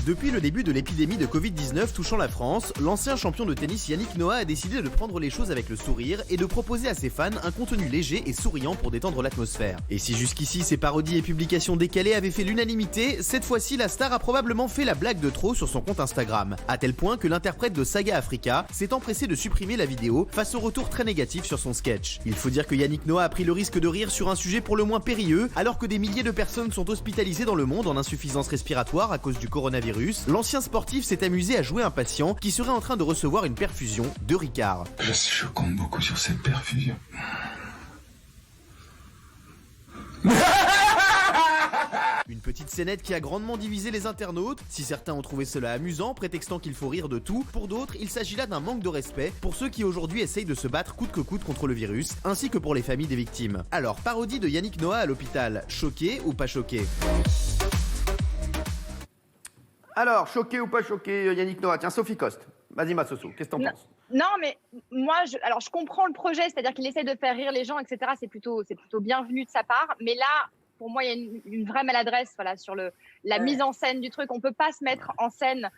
Depuis le début de l'épidémie de Covid-19 touchant la France, l'ancien champion de tennis Yannick Noah a décidé de prendre les choses avec le sourire et de proposer à ses fans un contenu léger et souriant pour détendre l'atmosphère. Et si jusqu'ici ses parodies et publications décalées avaient fait l'unanimité, cette fois-ci la star a probablement fait la blague de trop sur son compte Instagram, à tel point que l'interprète de Saga Africa s'est empressé de supprimer la vidéo face au retour très négatif sur son sketch. Il faut dire que Yannick Noah a pris le risque de rire sur un sujet pour le moins périlleux, alors que des milliers de personnes sont hospitalisées dans le monde en insuffisance respiratoire à cause du coronavirus. L'ancien sportif s'est amusé à jouer un patient qui serait en train de recevoir une perfusion de Ricard. Je compte beaucoup sur cette perfusion. Une petite scénette qui a grandement divisé les internautes. Si certains ont trouvé cela amusant, prétextant qu'il faut rire de tout, pour d'autres, il s'agit là d'un manque de respect pour ceux qui aujourd'hui essayent de se battre coûte que coûte contre le virus, ainsi que pour les familles des victimes. Alors, parodie de Yannick Noah à l'hôpital, choqué ou pas choqué? Alors, choqué ou pas choqué, Yannick Noah? Tiens, Sophie Coste. Vas-y, ma Soso, qu'est-ce que t'en penses? Non, mais moi, je comprends le projet, c'est-à-dire qu'il essaie de faire rire les gens, etc. C'est plutôt bienvenu de sa part. Mais là, pour moi, il y a une vraie maladresse, voilà, sur la mise en scène du truc. On peut pas se mettre en scène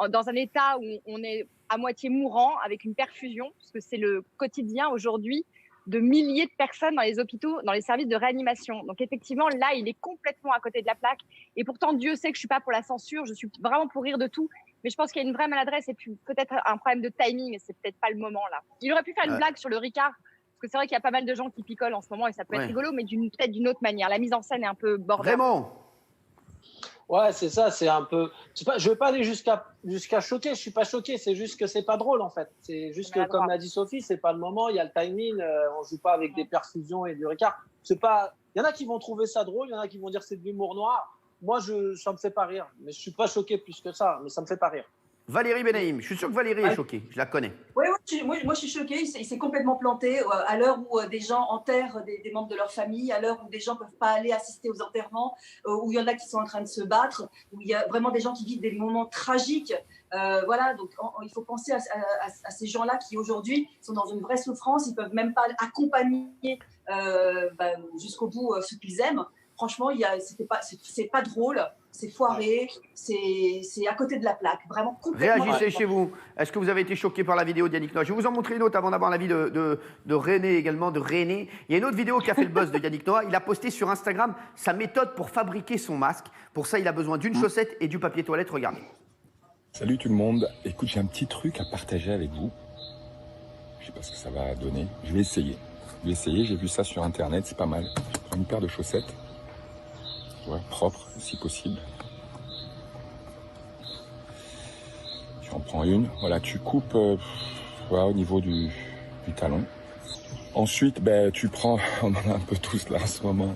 dans un état où on est à moitié mourant avec une perfusion, parce que c'est le quotidien aujourd'hui de milliers de personnes dans les hôpitaux, dans les services de réanimation. Donc effectivement, là, il est complètement à côté de la plaque. Et pourtant, Dieu sait que je suis pas pour la censure, je suis vraiment pour rire de tout. Mais je pense qu'il y a une vraie maladresse et puis peut-être un problème de timing, et c'est peut-être pas le moment là. Il aurait pu faire une blague sur le Ricard, parce que c'est vrai qu'il y a pas mal de gens qui picolent en ce moment et ça peut être rigolo, mais peut-être d'une autre manière. La mise en scène est un peu bordel. Vraiment? Ouais, c'est ça, c'est un peu. Je veux pas aller jusqu'à choquer. Je suis pas choqué. C'est juste que c'est pas drôle en fait. C'est juste que, comme l'a dit Sophie, c'est pas le moment. Il y a le timing. On joue pas avec des perfusions et du Ricard. C'est pas. Il y en a qui vont trouver ça drôle. Il y en a qui vont dire c'est de l'humour noir. Moi, ça me fait pas rire. Mais je suis pas choqué plus que ça. Mais ça me fait pas rire. Valérie Benaïm, je suis sûr que Valérie est choquée, je la connais. Oui, moi je suis choquée, il s'est complètement planté à l'heure où des gens enterrent des membres de leur famille, à l'heure où des gens ne peuvent pas aller assister aux enterrements, où il y en a qui sont en train de se battre, où il y a vraiment des gens qui vivent des moments tragiques. Voilà, donc il faut penser à ces gens-là qui aujourd'hui sont dans une vraie souffrance, ils ne peuvent même pas accompagner jusqu'au bout ceux qu'ils aiment. Franchement, c'est pas drôle, c'est foiré, c'est à côté de la plaque, vraiment complètement. Réagissez chez vous. Est-ce que vous avez été choqué par la vidéo de Yannick Noah? Je vais vous en montrer une autre avant d'avoir l'avis de René également, de René. Il y a une autre vidéo qui a fait le buzz de Yannick Noah. Il a posté sur Instagram sa méthode pour fabriquer son masque. Pour ça, il a besoin d'une chaussette et du papier toilette. Regardez. Salut tout le monde. Écoute, j'ai un petit truc à partager avec vous. Je sais pas ce que ça va donner. Je vais essayer. J'ai vu ça sur Internet, c'est pas mal. Je prends une paire de chaussettes. Ouais, propre, si possible. Tu en prends une. Voilà, tu coupes voilà, au niveau du talon. Ensuite, tu prends, on en a un peu tous là en ce moment,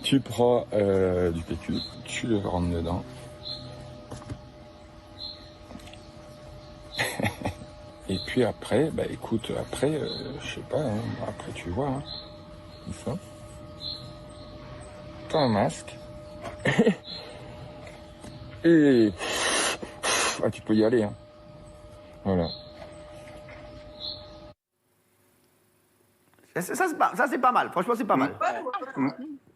tu prends du PQ, tu le rentres dedans. Et puis après, écoute, après, je sais pas, hein, après tu vois, hein, comme ça. T'as un masque. Et tu peux y aller, hein. Voilà. Ça c'est pas mal. Franchement, c'est pas mal.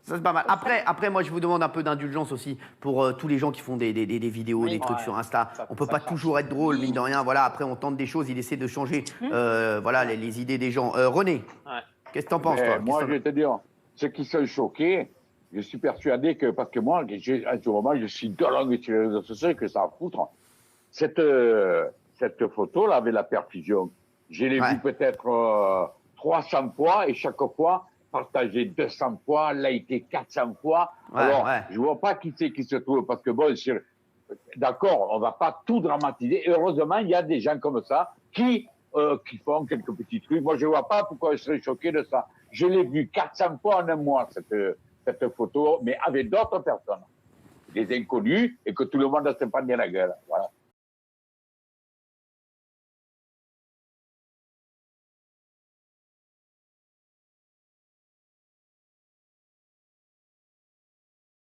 Ça, c'est pas mal. Après, moi, je vous demande un peu d'indulgence aussi pour tous les gens qui font des vidéos, des trucs sur Insta. On peut pas toujours être drôle, mine de rien. Voilà, après, on tente des choses, il essaie de changer voilà, les idées des gens. René, qu'est-ce que t'en penses, toi? Moi, je vais te dire, ceux qui sont choqués, je suis persuadé que, parce que moi, à ce moment, je suis dingue sur les réseaux sociaux, que ça va foutre. Cette photo-là, avec la perfusion, je l'ai vue peut-être 300 fois, et chaque fois, partagé 200 fois, liké 400 fois. Alors, je vois pas qui c'est qui se trouve, parce que bon, d'accord, on va pas tout dramatiser. Et heureusement, il y a des gens comme ça qui font quelques petits trucs. Moi, je vois pas pourquoi je serais choqué de ça. Je l'ai vu 400 fois en un mois, cette photo, mais avec d'autres personnes, des inconnus, et que tout le monde se prend bien la gueule.